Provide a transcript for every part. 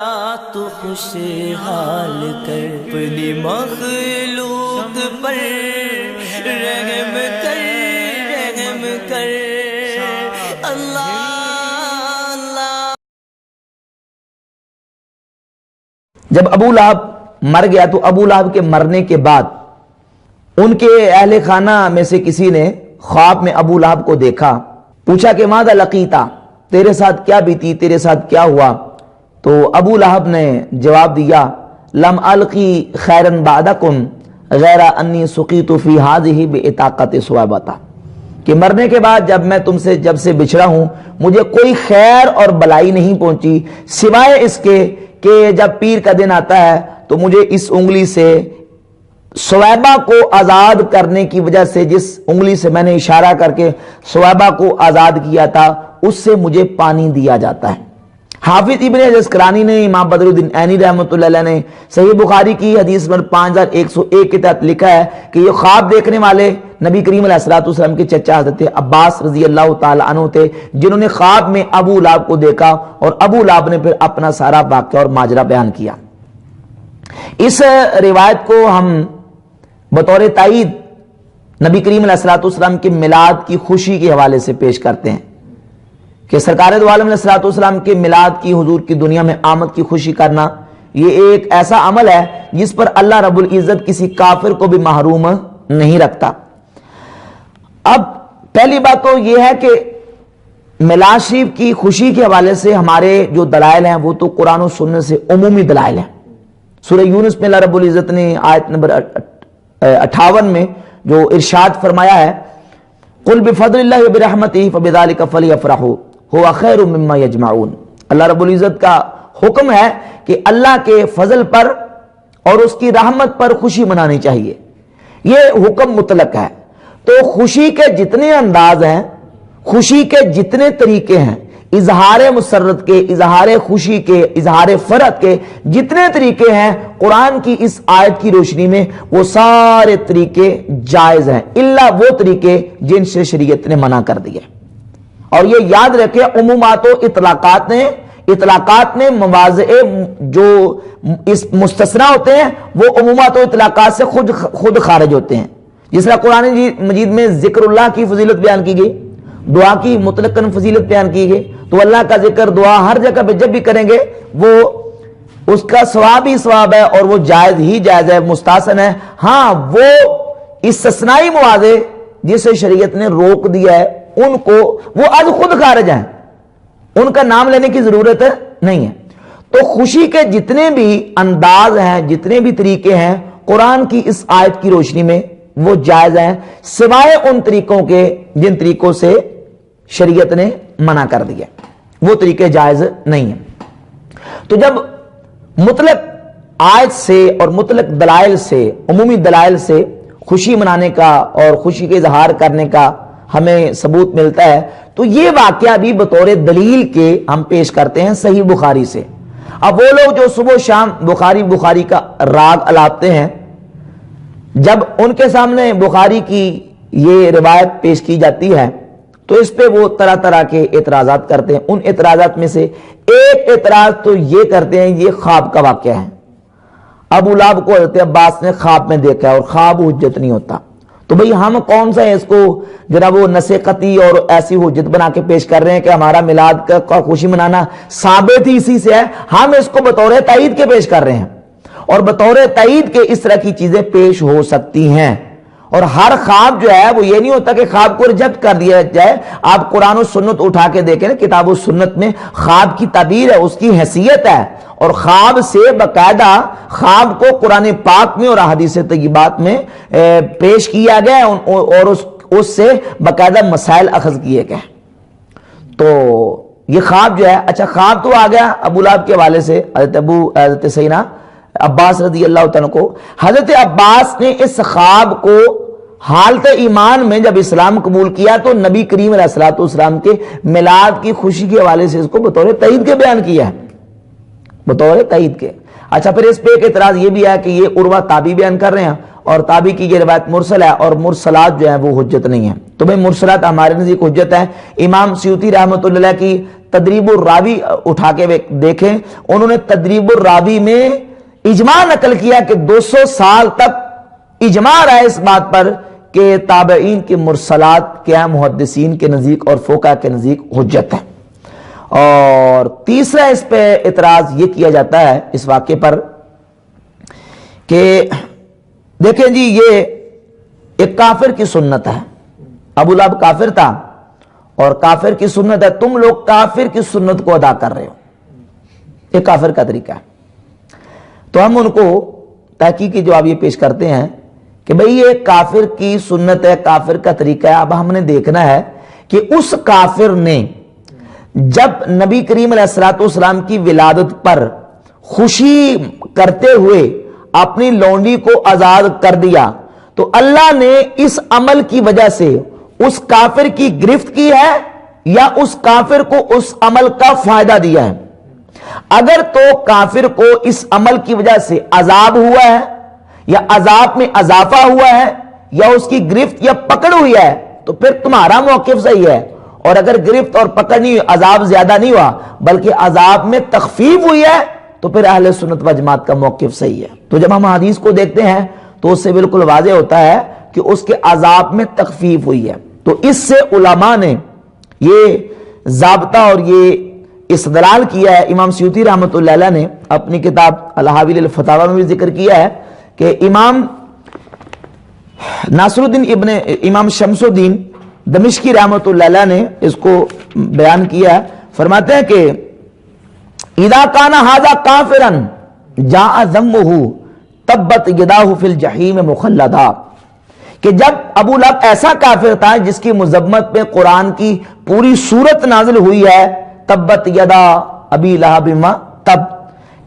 تو خوشحال کر اپنی مخلوق پر رحم کر اللہ اللہ۔ جب ابو لہب مر گیا تو ابو لہب کے مرنے کے بعد ان کے اہل خانہ میں سے کسی نے خواب میں ابو لہب کو دیکھا، پوچھا کہ ماذا لقیتا، تیرے ساتھ کیا بیتی، تیرے ساتھ کیا ہوا؟ تو ابو لہب نے جواب دیا لم القی خیرن بعدکم غیر انی سقیت فی ہذہ بعتاقۃ ثوابۃ، کہ مرنے کے بعد جب سے بچھڑا ہوں مجھے کوئی خیر اور بلائی نہیں پہنچی سوائے اس کے کہ جب پیر کا دن آتا ہے تو مجھے اس انگلی سے ثوابہ کو آزاد کرنے کی وجہ سے، جس انگلی سے میں نے اشارہ کر کے ثوابہ کو آزاد کیا تھا، اس سے مجھے پانی دیا جاتا ہے۔ حافظ ابن جزکرانی نے، امام بدر الدین عینی رحمۃ اللہ علیہ نے صحیح بخاری کی حدیث نمبر 5101 کے تحت لکھا ہے کہ یہ خواب دیکھنے والے نبی کریم علیہ الصلوۃ والسلام کے چچا حضرت عباس رضی اللہ تعالی عنہ تھے، جنہوں نے خواب میں ابو لہب کو دیکھا اور ابو لہب نے پھر اپنا سارا واقعہ اور ماجرا بیان کیا۔ اس روایت کو ہم بطور تائید نبی کریم علیہ الصلوۃ والسلام کے میلاد کی خوشی کے حوالے سے پیش کرتے ہیں کہ سرکار دو عالم علیہ الصلوۃ والسلام کے میلاد کی، حضور کی دنیا میں آمد کی خوشی کرنا، یہ ایک ایسا عمل ہے جس پر اللہ رب العزت کسی کافر کو بھی محروم نہیں رکھتا۔ اب پہلی بات تو یہ ہے کہ میلاد شریف کی خوشی کے حوالے سے ہمارے جو دلائل ہیں وہ تو قرآن و سنت سے عمومی دلائل ہیں۔ سورہ یونس میں اللہ رب العزت نے آیت نمبر 58 میں جو ارشاد فرمایا ہے قل بفضل اللہ وبرحمتہ فبذلک فلیفرحوا هو خیر مما یجمعون، اللہ رب العزت کا حکم ہے کہ اللہ کے فضل پر اور اس کی رحمت پر خوشی منانی چاہیے، یہ حکم مطلق ہے۔ تو خوشی کے جتنے انداز ہیں، خوشی کے جتنے طریقے ہیں، اظہار مسرت کے، اظہار خوشی کے، اظہار فرحت کے جتنے طریقے ہیں، قرآن کی اس آیت کی روشنی میں وہ سارے طریقے جائز ہیں، الا وہ طریقے جن سے شریعت نے منع کر دیا۔ اور یہ یاد رکھے عمومات و اطلاقات میں مواضع جو اس مستثنی ہوتے ہیں وہ عمومات و اطلاقات سے خود خارج ہوتے ہیں۔ جس طرح قرآن مجید میں ذکر اللہ کی فضیلت بیان کی گئی، دعا کی مطلقاً فضیلت بیان کی گئی، تو اللہ کا ذکر دعا ہر جگہ پہ جب بھی کریں گے وہ اس کا ثواب ہی ثواب ہے اور وہ جائز ہی جائز ہے، مستحسن ہے۔ ہاں وہ استثنائی مواضع جسے شریعت نے روک دیا ہے ان کو وہ آج خود خارج ہیں، ان کا نام لینے کی ضرورت نہیں ہے۔ تو خوشی کے جتنے بھی انداز ہیں، جتنے بھی طریقے ہیں، قرآن کی اس آیت کی روشنی میں وہ جائز ہیں، سوائے ان طریقوں کے جن طریقوں سے شریعت نے منع کر دیا، وہ طریقے جائز نہیں ہیں۔ تو جب مطلق آیت سے اور مطلق دلائل سے، عمومی دلائل سے خوشی منانے کا اور خوشی کے اظہار کرنے کا ہمیں ثبوت ملتا ہے، تو یہ واقعہ بھی بطور دلیل کے ہم پیش کرتے ہیں صحیح بخاری سے۔ اب وہ لوگ جو صبح و شام بخاری کا راگ الاپتے ہیں، جب ان کے سامنے بخاری کی یہ روایت پیش کی جاتی ہے تو اس پہ وہ طرح طرح کے اعتراضات کرتے ہیں۔ ان اعتراضات میں سے ایک اعتراض تو یہ کرتے ہیں یہ خواب کا واقعہ ہے، ابو لہب کو حضرت عباس نے خواب میں دیکھا ہے اور خواب حجت نہیں ہوتا، تو بھئی ہم کون سا ہے اس کو جناب وہ نص قطعی اور ایسی حجت بنا کے پیش کر رہے ہیں کہ ہمارا میلاد کا خوشی منانا ثابت ہی اسی سے ہے، ہم اس کو بطور تائید کے پیش کر رہے ہیں۔ اور بطور تائید کے اس طرح کی چیزیں پیش ہو سکتی ہیں، اور ہر خواب جو ہے وہ یہ نہیں ہوتا کہ خواب کو ریجیکٹ کر دیا جائے۔ آپ قرآن و سنت اٹھا کے دیکھیں نا، کتاب و سنت میں خواب کی تعبیر ہے، اس کی حیثیت ہے، اور خواب سے باقاعدہ خواب کو قرآن پاک میں اور احادیث طیبات میں پیش کیا گیا اور اس سے باقاعدہ مسائل اخذ کیے گئے۔ تو یہ خواب جو ہے، اچھا خواب تو آ گیا ابو لہب کے حوالے سے حضرت سیدنا عباس رضی اللہ تعالیٰ کو۔ حضرت عباس نے اس خواب کو حالت ایمان میں جب اسلام قبول کیا تو نبی کریم علیہ الصلوۃ والسلام کے میلاد کی خوشی کے حوالے سے اس کو بطور تائید کے بیان کیا ہے، بطور تائید کے۔ اچھا پھر اس پہ ایک اعتراض یہ بھی ہے کہ یہ عروہ تابعی بیان کر رہے ہیں اور تابعی کی یہ روایت مرسل ہے اور مرسلات جو ہیں وہ حجت نہیں ہیں، تو بھئی مرسلات ہمارے نزدیک حجت ہے۔ امام سیوطی رحمۃ اللہ کی تدریب الراوی اٹھا کے دیکھیں، انہوں نے تدریب الراوی میں اجماع نقل کیا کہ 200 سال تک اجماع رہا ہے اس بات پر کہ تابعین کے مرسلات کیا محدثین کے نزدیک اور فقہاء کے نزدیک حجت ہے۔ اور تیسرا اس پہ اعتراض یہ کیا جاتا ہے اس واقعے پر کہ دیکھیں جی یہ ایک کافر کی سنت ہے، ابو لہب کافر تھا اور کافر کی سنت ہے، تم لوگ کافر کی سنت کو ادا کر رہے ہو، یہ کافر کا طریقہ ہے۔ تو ہم ان کو تحقیقی جواب یہ پیش کرتے ہیں کہ بھئی یہ کافر کی سنت ہے، کافر کا طریقہ ہے۔ اب ہم نے دیکھنا ہے کہ اس کافر نے جب نبی کریم علیہ الصلوۃ والسلام کی ولادت پر خوشی کرتے ہوئے اپنی لونڈی کو آزاد کر دیا تو اللہ نے اس عمل کی وجہ سے اس کافر کی گرفت کی ہے یا اس کافر کو اس عمل کا فائدہ دیا ہے؟ اگر تو کافر کو اس عمل کی وجہ سے عذاب ہوا ہے یا عذاب میں اضافہ ہوا ہے یا اس کی گرفت یا پکڑ ہوئی ہے تو پھر تمہارا موقف صحیح ہے، اور اگر گرفت اور پکڑ نہیں، عذاب زیادہ نہیں ہوا بلکہ عذاب میں تخفیف ہوئی ہے تو پھر اہل سنت و جماعت کا موقف صحیح ہے۔ تو جب ہم حدیث کو دیکھتے ہیں تو اس سے بالکل واضح ہوتا ہے کہ اس کے عذاب میں تخفیف ہوئی ہے۔ تو اس سے علماء نے یہ ضابطہ اور یہ استدلال کیا ہے۔ امام سیوطی رحمۃ اللہ علیہ نے اپنی کتاب الحاوی للفتاوی میں بھی ذکر کیا ہے کہ امام ناصر الدین امام شمس الدین دمشقی رحمۃ اللہ علیہ نے اس کو بیان کیا ہے، فرماتے ہیں کہ اذا کان ھذا کافرا جاء ذمہ تبت یداہ فی الجحیم مخلدا، کہ جب ابو لہب ایسا کافر تھا جس کی مذمت پہ قرآن کی پوری سورت نازل ہوئی ہے، تبت یدا ابی لہب ما تب،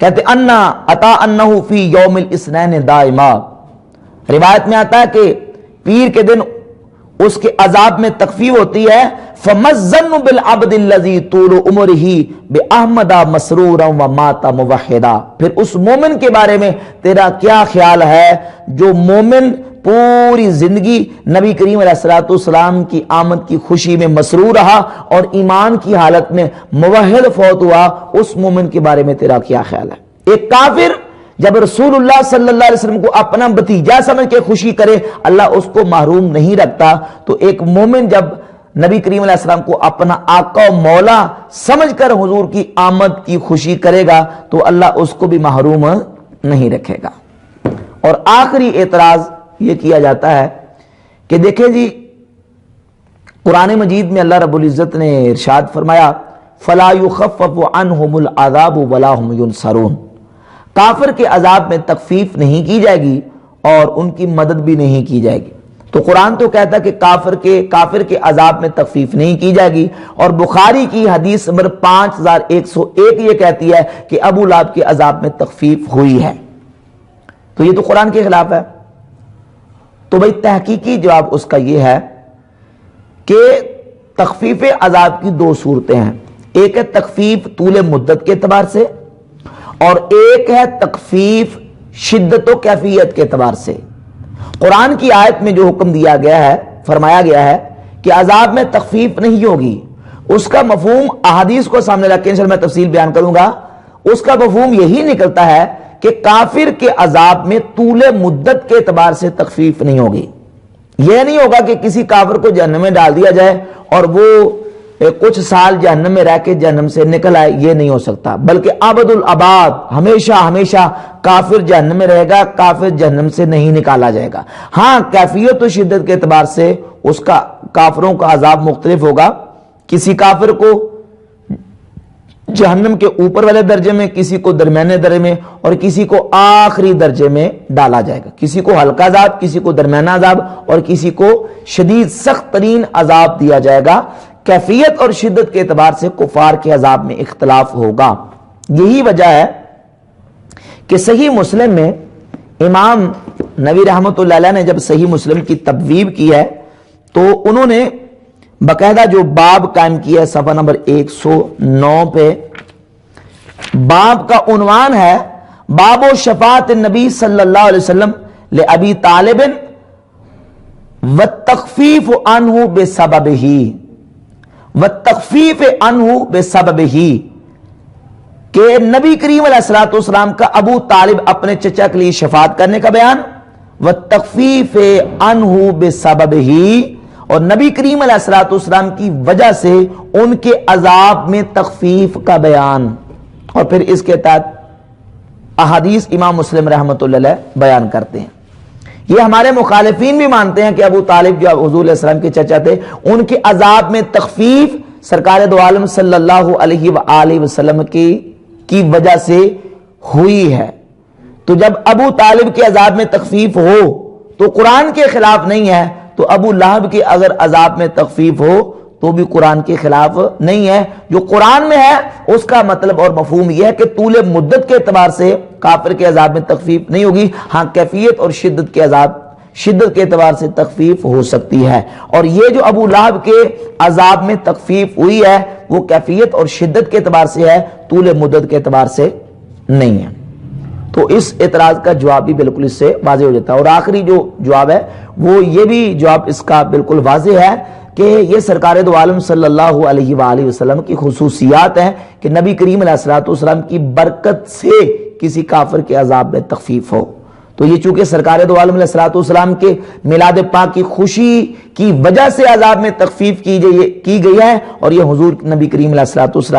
کہتے انا اتا انہ فی یوم الاثنین دائما، روایت میں آتا ہے کہ پیر کے دن اس کے عذاب میں تخفیف ہوتی ہے۔ فَمَزَّنُّ بِالْعَبْدِ الَّذِي طُولُ عُمُرِهِ بِأَحْمَدَ مَسْرُورًا وَمَاتَ مُوَحِّدًا، پھر اس مومن کے بارے میں تیرا کیا خیال ہے جو مومن پوری زندگی نبی کریم علیہ الصلوۃ والسلام کی آمد کی خوشی میں مسرور رہا اور ایمان کی حالت میں موحد فوت ہوا، اس مومن کے بارے میں تیرا کیا خیال ہے؟ ایک کافر جب رسول اللہ صلی اللہ علیہ وسلم کو اپنا بھتیجا سمجھ کے خوشی کرے اللہ اس کو محروم نہیں رکھتا، تو ایک مومن جب نبی کریم علیہ السلام کو اپنا آقا و مولا سمجھ کر حضور کی آمد کی خوشی کرے گا تو اللہ اس کو بھی محروم نہیں رکھے گا۔ اور آخری اعتراض یہ کیا جاتا ہے کہ دیکھیں جی قرآن مجید میں اللہ رب العزت نے ارشاد فرمایا فَلَا يُخَفَّفُ عَنْهُمُ الْعَذَابُ وَلَا هُمْ يُنصَرُونَ، کافر کے عذاب میں تخفیف نہیں کی جائے گی اور ان کی مدد بھی نہیں کی جائے گی۔ تو قرآن تو کہتا ہے کہ کافر کے عذاب میں تخفیف نہیں کی جائے گی، اور بخاری کی حدیث نمبر 5101 یہ کہتی ہے کہ ابو لہب کے عذاب میں تخفیف ہوئی ہے، تو یہ تو قرآن کے خلاف ہے۔ تو بھئی تحقیقی جواب اس کا یہ ہے کہ تخفیف عذاب کی دو صورتیں ہیں، ایک ہے تخفیف طول مدت کے اعتبار سے اور ایک ہے تخفیف شدت و کیفیت کے اعتبار سے۔ قرآن کی آیت میں جو حکم دیا گیا ہے، فرمایا گیا ہے کہ عذاب میں تخفیف نہیں ہوگی، اس کا مفہوم احادیث کو سامنے رکھ کے انشاءاللہ میں تفصیل بیان کروں گا، اس کا مفہوم یہی نکلتا ہے کہ کافر کے عذاب میں طول مدت کے اعتبار سے تخفیف نہیں ہوگی۔ یہ نہیں ہوگا کہ کسی کافر کو جہنم میں ڈال دیا جائے اور وہ کچھ سال جہنم میں رہ کے جہنم سے نکل آئے، یہ نہیں ہو سکتا، بلکہ ابد الاباد ہمیشہ ہمیشہ کافر جہنم میں رہے گا، کافر جہنم سے نہیں نکالا جائے گا۔ ہاں کیفیت و شدت کے اعتبار سے اس کا کافروں کا عذاب مختلف ہوگا، کسی کافر کو جہنم کے اوپر والے درجے میں، کسی کو درمیانے درجے میں اور کسی کو آخری درجے میں ڈالا جائے گا، کسی کو ہلکا عذاب، کسی کو درمیانہ عذاب اور کسی کو شدید سخت ترین عذاب دیا جائے گا۔ کیفیت اور شدت کے اعتبار سے کفار کے عذاب میں اختلاف ہوگا۔ یہی وجہ ہے کہ صحیح مسلم میں امام نووی رحمۃ اللہ علیہ نے جب صحیح مسلم کی تبویب کی ہے تو انہوں نے باقاعدہ جو باب قائم کیا ہے صفحہ نمبر 109 پہ، باب کا عنوان ہے باب و شفاعت النبی صلی اللہ علیہ وسلم لأبی طالب والتخفیف عنہ بسببہ وَالتَّخْفِيفِ عَنْهُ بِسَبَبِهِ، کہ نبی کریم علیہ الصلوۃ والسلام کا ابو طالب اپنے چچا کے لیے شفاعت کرنے کا بیان، وَالتَّخْفِيفِ عَنْهُ بِسَبَبِهِ، اور نبی کریم علیہ الصلوۃ والسلام کی وجہ سے ان کے عذاب میں تخفیف کا بیان، اور پھر اس کے تحت احادیث امام مسلم رحمۃ اللہ علیہ بیان کرتے ہیں۔ یہ ہمارے مخالفین بھی مانتے ہیں کہ ابو طالب جو حضور علیہ السلام کے چچا تھے، ان کے عذاب میں تخفیف سرکار دو عالم صلی اللہ علیہ وآلہ وسلم کی وجہ سے ہوئی ہے۔ تو جب ابو طالب کے عذاب میں تخفیف ہو تو قرآن کے خلاف نہیں ہے، تو ابو لہب کے اگر عذاب میں تخفیف ہو تو بھی قرآن کے خلاف نہیں ہے۔ جو قرآن میں ہے اس کا مطلب اور مفہوم یہ ہے کہ طول مدت کے اعتبار سے کافر کے عذاب میں تخفیف نہیں ہوگی، ہاں کیفیت اور شدت کے اعتبار سے تخفیف ہو سکتی ہے۔ اور یہ جو ابو لہب کے عذاب میں تخفیف ہوئی ہے وہ کیفیت اور شدت کے اعتبار سے ہے، طول مدت کے اعتبار سے نہیں ہے۔ تو اس اعتراض کا جواب بھی بالکل اس سے واضح ہو جاتا ہے۔ اور آخری جو جواب ہے وہ یہ بھی جواب اس کا بالکل واضح ہے کہ یہ سرکار دو عالم صلی اللہ علیہ وآلہ وسلم کی خصوصیات ہیں کہ نبی کریم علیہ الصلوۃ والسلام کی برکت سے کسی کافر کے عذاب میں تخفیف ہو۔ تو یہ چونکہ سرکار دو عالم علیہ الصلوۃ والسلام کے میلاد پاک کی خوشی کی وجہ سے عذاب میں تخفیف کی گئی ہے، اور یہ حضور نبی کریم علیہ الصلوۃ والسلام